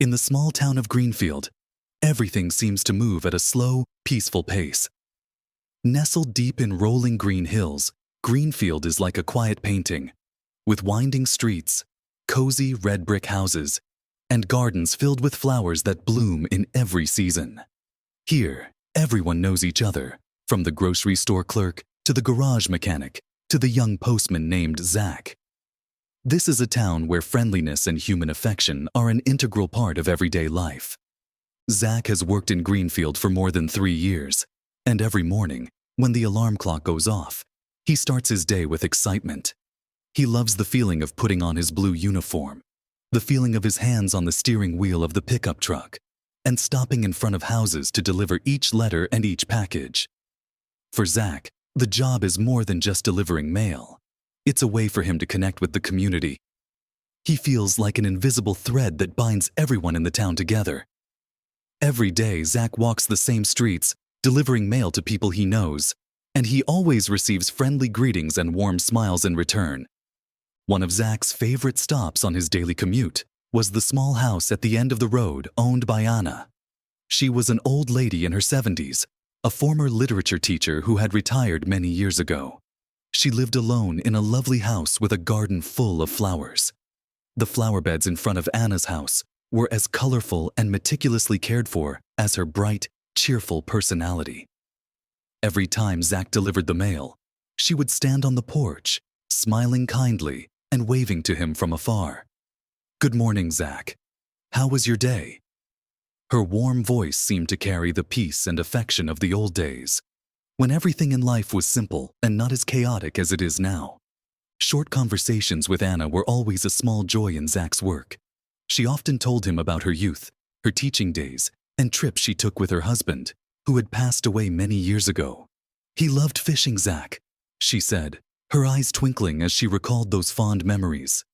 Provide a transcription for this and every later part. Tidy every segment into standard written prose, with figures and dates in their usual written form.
In the small town of Greenfield, everything seems to move at a slow, peaceful pace. Nestled deep in rolling green hills, Greenfield is like a quiet painting, with winding streets, cozy red brick houses, and gardens filled with flowers that bloom in every season. Here, everyone knows each other, from the grocery store clerk to the garage mechanic to the young postman named Zach. This is a town where friendliness and human affection are an integral part of everyday life. Zach has worked in Greenfield for more than 3 years, and every morning, when the alarm clock goes off, he starts his day with excitement. He loves the feeling of putting on his blue uniform, the feeling of his hands on the steering wheel of the pickup truck, and stopping in front of houses to deliver each letter and each package. For Zach, the job is more than just delivering mail. It's a way for him to connect with the community. He feels like an invisible thread that binds everyone in the town together. Every day, Zach walks the same streets, delivering mail to people he knows, and he always receives friendly greetings and warm smiles in return. One of Zach's favorite stops on his daily commute was the small house at the end of the road owned by Anna. She was an old lady in her 70s, a former literature teacher who had retired many years ago. She lived alone in a lovely house with a garden full of flowers. The flower beds in front of Anna's house were as colorful and meticulously cared for as her bright, cheerful personality. Every time Zach delivered the mail, she would stand on the porch, smiling kindly and waving to him from afar. "Good morning, Zach. How was your day?" Her warm voice seemed to carry the peace and affection of the old days, when everything in life was simple and not as chaotic as it is now. Short conversations with Anna were always a small joy in Zach's work. She often told him about her youth, her teaching days, and trips she took with her husband, who had passed away many years ago. "He loved fishing, Zach," she said, her eyes twinkling as she recalled those fond memories.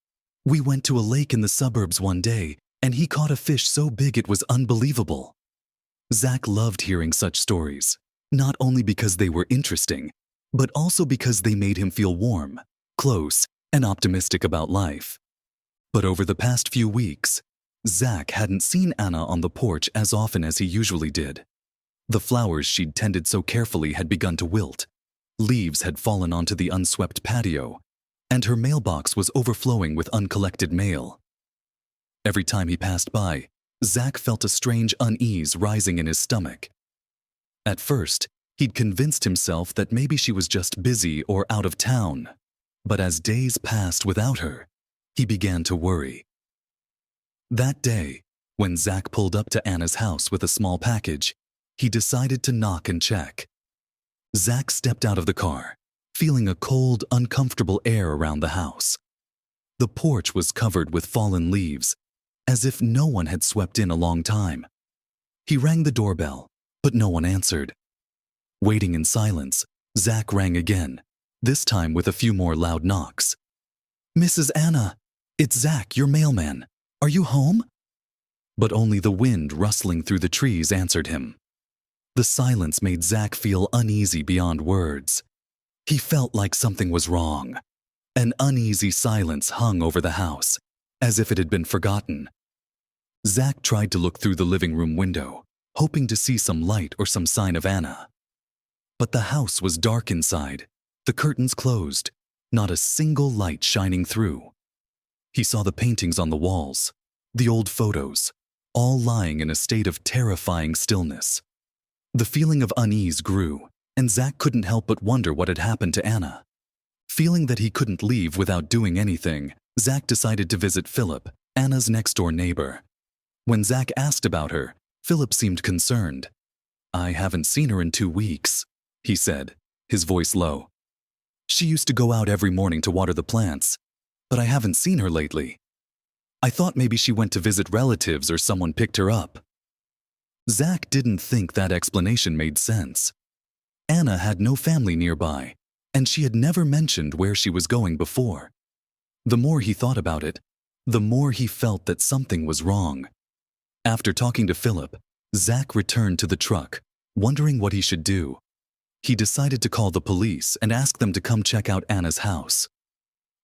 "We went to a lake in the suburbs one day, and he caught a fish so big it was unbelievable." Zach loved hearing such stories, not only because they were interesting, but also because they made him feel warm, close, and optimistic about life. But over the past few weeks, Zach hadn't seen Anna on the porch as often as he usually did. The flowers she'd tended so carefully had begun to wilt. Leaves had fallen onto the unswept patio, and her mailbox was overflowing with uncollected mail. Every time he passed by, Zach felt a strange unease rising in his stomach. At first, he'd convinced himself that maybe she was just busy or out of town. But as days passed without her, he began to worry. That day, when Zach pulled up to Anna's house with a small package, he decided to knock and check. Zach stepped out of the car, feeling a cold, uncomfortable air around the house. The porch was covered with fallen leaves, as if no one had swept in a long time. He rang the doorbell, but no one answered. Waiting in silence, Zach rang again, this time with a few more loud knocks. "Mrs. Anna, it's Zach, your mailman. Are you home?" But only the wind rustling through the trees answered him. The silence made Zach feel uneasy beyond words. He felt like something was wrong. An uneasy silence hung over the house, as if it had been forgotten. Zach tried to look through the living room window, hoping to see some light or some sign of Anna. But the house was dark inside, the curtains closed, not a single light shining through. He saw the paintings on the walls, the old photos, all lying in a state of terrifying stillness. The feeling of unease grew, and Zach couldn't help but wonder what had happened to Anna. Feeling that he couldn't leave without doing anything, Zach decided to visit Philip, Anna's next-door neighbor. When Zach asked about her, Philip seemed concerned. "I haven't seen her in 2 weeks," he said, his voice low. "She used to go out every morning to water the plants, but I haven't seen her lately. I thought maybe she went to visit relatives or someone picked her up." Zach didn't think that explanation made sense. Anna had no family nearby, and she had never mentioned where she was going before. The more he thought about it, the more he felt that something was wrong. After talking to Philip, Zach returned to the truck, wondering what he should do. He decided to call the police and ask them to come check out Anna's house.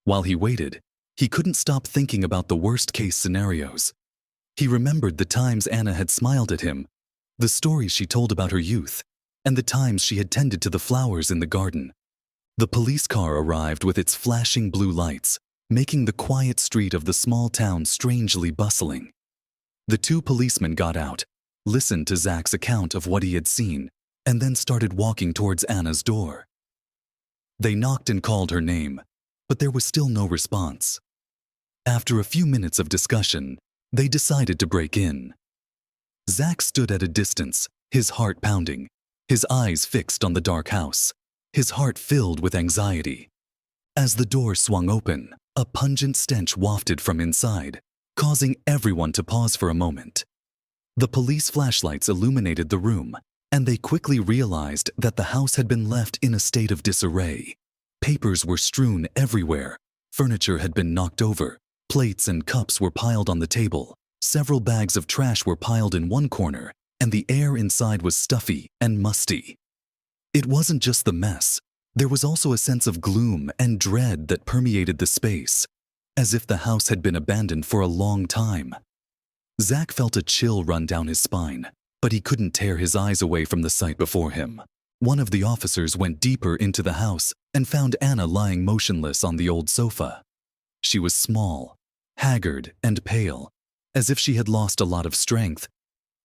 While he waited, he couldn't stop thinking about the worst-case scenarios. He remembered the times Anna had smiled at him, the stories she told about her youth, and the times she had tended to the flowers in the garden. The police car arrived with its flashing blue lights, making the quiet street of the small town strangely bustling. The two policemen got out, listened to Zach's account of what he had seen, and then started walking towards Anna's door. They knocked and called her name, but there was still no response. After a few minutes of discussion, they decided to break in. Zach stood at a distance, his heart pounding, his eyes fixed on the dark house, his heart filled with anxiety. As the door swung open, a pungent stench wafted from inside, causing everyone to pause for a moment. The police flashlights illuminated the room, and they quickly realized that the house had been left in a state of disarray. Papers were strewn everywhere, furniture had been knocked over, plates and cups were piled on the table, several bags of trash were piled in one corner, and the air inside was stuffy and musty. It wasn't just the mess, there was also a sense of gloom and dread that permeated the space, as if the house had been abandoned for a long time. Zach felt a chill run down his spine, but he couldn't tear his eyes away from the sight before him. One of the officers went deeper into the house and found Anna lying motionless on the old sofa. She was small, haggard, and pale, as if she had lost a lot of strength.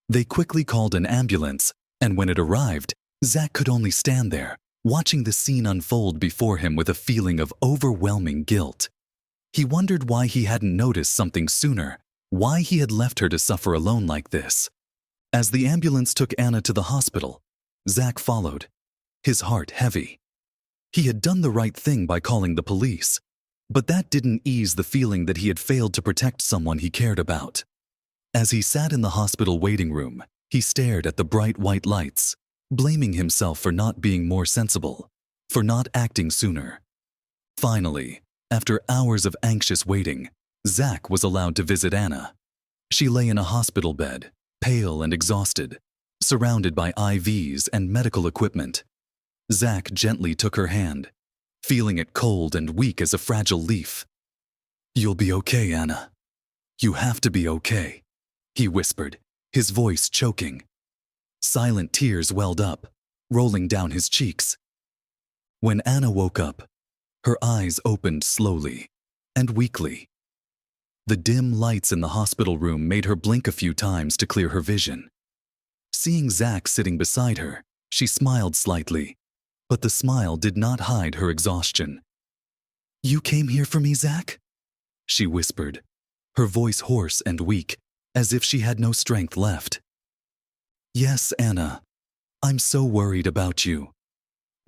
They quickly called an ambulance, and when it arrived, Zach could only stand there, watching the scene unfold before him with a feeling of overwhelming guilt. He wondered why he hadn't noticed something sooner, why he had left her to suffer alone like this. As the ambulance took Anna to the hospital, Zach followed, his heart heavy. He had done the right thing by calling the police, but that didn't ease the feeling that he had failed to protect someone he cared about. As he sat in the hospital waiting room, he stared at the bright white lights, blaming himself for not being more sensible, for not acting sooner. Finally, after hours of anxious waiting, Zach was allowed to visit Anna. She lay in a hospital bed, pale and exhausted, surrounded by IVs and medical equipment. Zach gently took her hand, feeling it cold and weak as a fragile leaf. "You'll be okay, Anna. You have to be okay," he whispered, his voice choking. Silent tears welled up, rolling down his cheeks. When Anna woke up, her eyes opened slowly and weakly. The dim lights in the hospital room made her blink a few times to clear her vision. Seeing Zach sitting beside her, she smiled slightly, but the smile did not hide her exhaustion. "You came here for me, Zach?" she whispered, her voice hoarse and weak, as if she had no strength left. "Yes, Anna. I'm so worried about you,"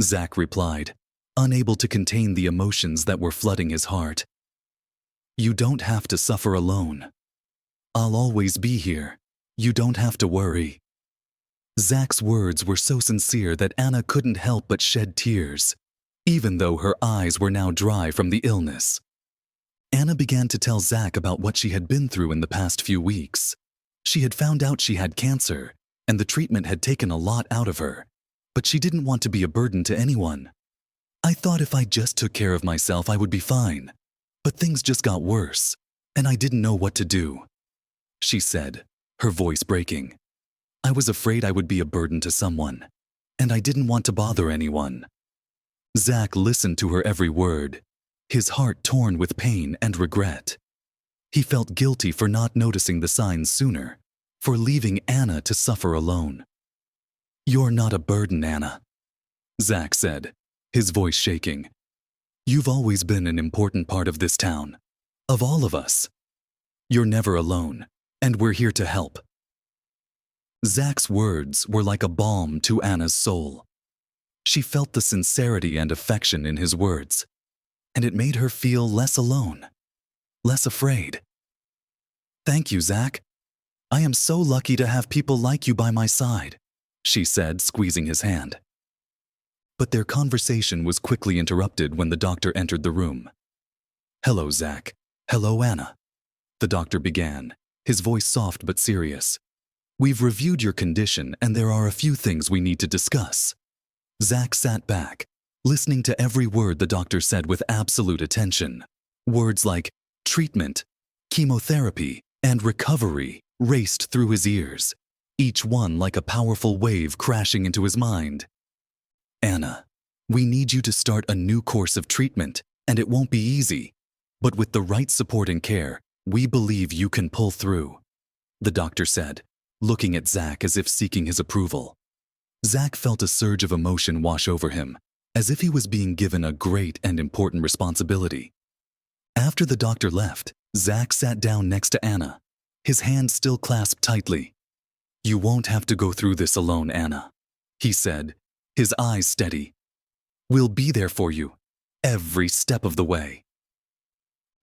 Zach replied, unable to contain the emotions that were flooding his heart. "You don't have to suffer alone. I'll always be here. You don't have to worry." Zach's words were so sincere that Anna couldn't help but shed tears, even though her eyes were now dry from the illness. Anna began to tell Zach about what she had been through in the past few weeks. She had found out she had cancer, and the treatment had taken a lot out of her, but she didn't want to be a burden to anyone. "I thought if I just took care of myself, I would be fine. But things just got worse, and I didn't know what to do," she said, her voice breaking. "I was afraid I would be a burden to someone, and I didn't want to bother anyone." Zach listened to her every word, his heart torn with pain and regret. He felt guilty for not noticing the signs sooner, for leaving Anna to suffer alone. "You're not a burden, Anna," Zach said, his voice shaking. "You've always been an important part of this town, of all of us. You're never alone, and we're here to help." Zach's words were like a balm to Anna's soul. She felt the sincerity and affection in his words, and it made her feel less alone, less afraid. "Thank you, Zach. I am so lucky to have people like you by my side," she said, squeezing his hand. But their conversation was quickly interrupted when the doctor entered the room. "Hello, Zach. Hello, Anna," the doctor began, his voice soft but serious. "We've reviewed your condition, and there are a few things we need to discuss." Zach sat back, listening to every word the doctor said with absolute attention. Words like treatment, chemotherapy, and recovery raced through his ears, each one like a powerful wave crashing into his mind. Anna, we need you to start a new course of treatment, and it won't be easy. But with the right support and care, we believe you can pull through, the doctor said, looking at Zach as if seeking his approval. Zach felt a surge of emotion wash over him, as if he was being given a great and important responsibility. After the doctor left, Zach sat down next to Anna, his hand still clasped tightly. "You won't have to go through this alone, Anna," he said, his eyes steady. "We'll be there for you, every step of the way."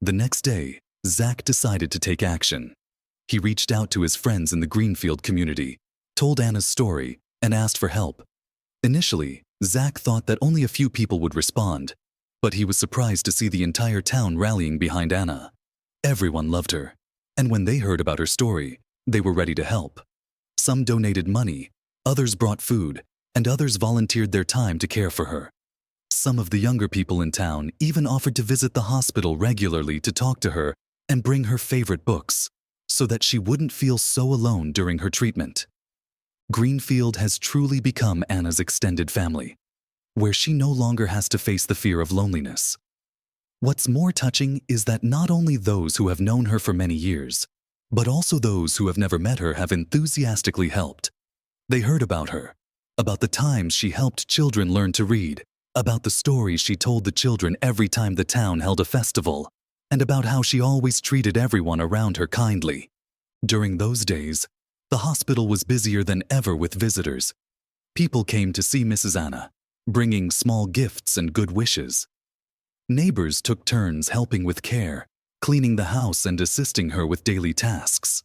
The next day, Zach decided to take action. He reached out to his friends in the Greenfield community, told Anna's story, and asked for help. Initially, Zach thought that only a few people would respond, but he was surprised to see the entire town rallying behind Anna. Everyone loved her, and when they heard about her story, they were ready to help. Some donated money, others brought food, and others volunteered their time to care for her. Some of the younger people in town even offered to visit the hospital regularly to talk to her and bring her favorite books, so that she wouldn't feel so alone during her treatment. Greenfield has truly become Anna's extended family, where she no longer has to face the fear of loneliness. What's more touching is that not only those who have known her for many years, but also those who have never met her have enthusiastically helped. They heard about her, about the times she helped children learn to read, about the stories she told the children every time the town held a festival, and about how she always treated everyone around her kindly. During those days, the hospital was busier than ever with visitors. People came to see Mrs. Anna, bringing small gifts and good wishes. Neighbors took turns helping with care, cleaning the house and assisting her with daily tasks.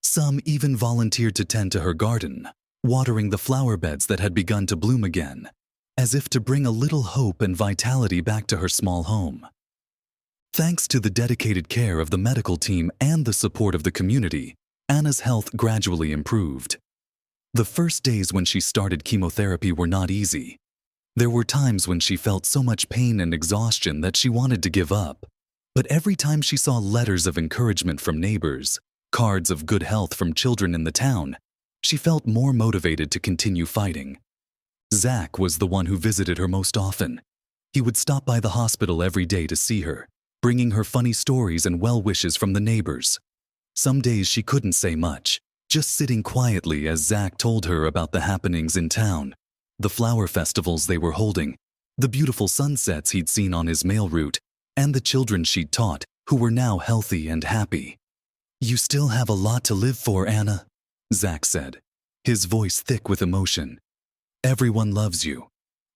Some even volunteered to tend to her garden, watering the flower beds that had begun to bloom again, as if to bring a little hope and vitality back to her small home. Thanks to the dedicated care of the medical team and the support of the community, Anna's health gradually improved. The first days when she started chemotherapy were not easy. There were times when she felt so much pain and exhaustion that she wanted to give up. But every time she saw letters of encouragement from neighbors, cards of good health from children in the town, she felt more motivated to continue fighting. Zach was the one who visited her most often. He would stop by the hospital every day to see her, bringing her funny stories and well wishes from the neighbors. Some days she couldn't say much, just sitting quietly as Zach told her about the happenings in town, the flower festivals they were holding, the beautiful sunsets he'd seen on his mail route, and the children she'd taught who were now healthy and happy. "You still have a lot to live for, Anna," Zach said, his voice thick with emotion. "Everyone loves you,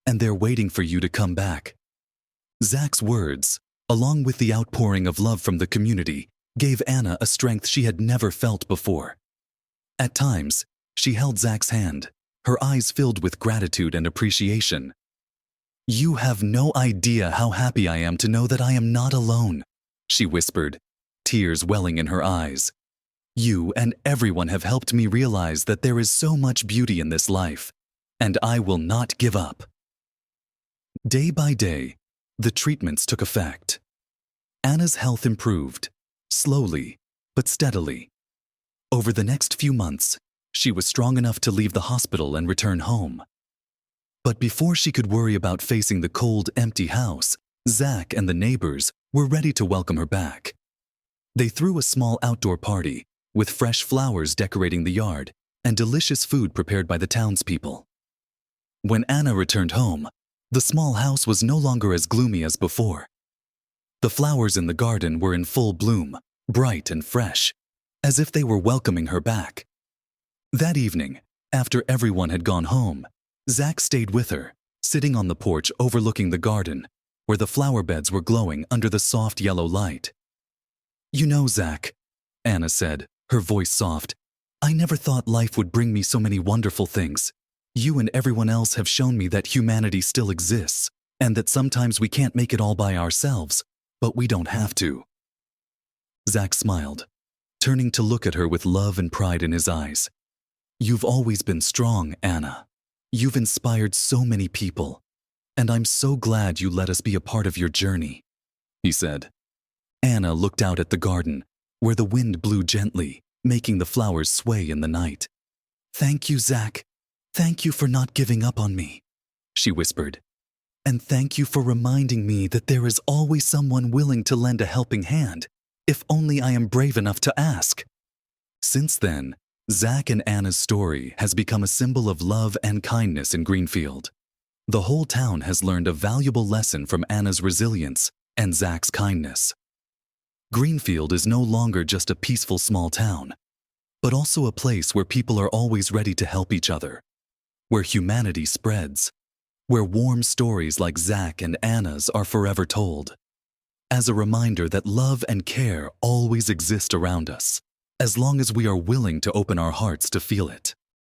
and they're waiting for you to come back." Zach's words, along with the outpouring of love from the community, gave Anna a strength she had never felt before. At times, she held Zach's hand, her eyes filled with gratitude and appreciation. "You have no idea how happy I am to know that I am not alone," she whispered, tears welling in her eyes. "You and everyone have helped me realize that there is so much beauty in this life, and I will not give up." Day by day, the treatments took effect. Anna's health improved, slowly but steadily. Over the next few months, she was strong enough to leave the hospital and return home. But before she could worry about facing the cold, empty house, Zach and the neighbors were ready to welcome her back. They threw a small outdoor party, with fresh flowers decorating the yard and delicious food prepared by the townspeople. When Anna returned home, the small house was no longer as gloomy as before. The flowers in the garden were in full bloom, bright and fresh, as if they were welcoming her back. That evening, after everyone had gone home, Zach stayed with her, sitting on the porch overlooking the garden, where the flower beds were glowing under the soft yellow light. "You know, Zach," Anna said, her voice soft, "I never thought life would bring me so many wonderful things. You and everyone else have shown me that humanity still exists, and that sometimes we can't make it all by ourselves, but we don't have to." Zach smiled, turning to look at her with love and pride in his eyes. "You've always been strong, Anna. You've inspired so many people, and I'm so glad you let us be a part of your journey," he said. Anna looked out at the garden, where the wind blew gently, making the flowers sway in the night. "Thank you, Zach. Thank you for not giving up on me," she whispered. "And thank you for reminding me that there is always someone willing to lend a helping hand, if only I am brave enough to ask." Since then, Zach and Anna's story has become a symbol of love and kindness in Greenfield. The whole town has learned a valuable lesson from Anna's resilience and Zach's kindness. Greenfield is no longer just a peaceful small town, but also a place where people are always ready to help each other, where humanity spreads, where warm stories like Zach and Anna's are forever told, as a reminder that love and care always exist around us, as long as we are willing to open our hearts to feel it.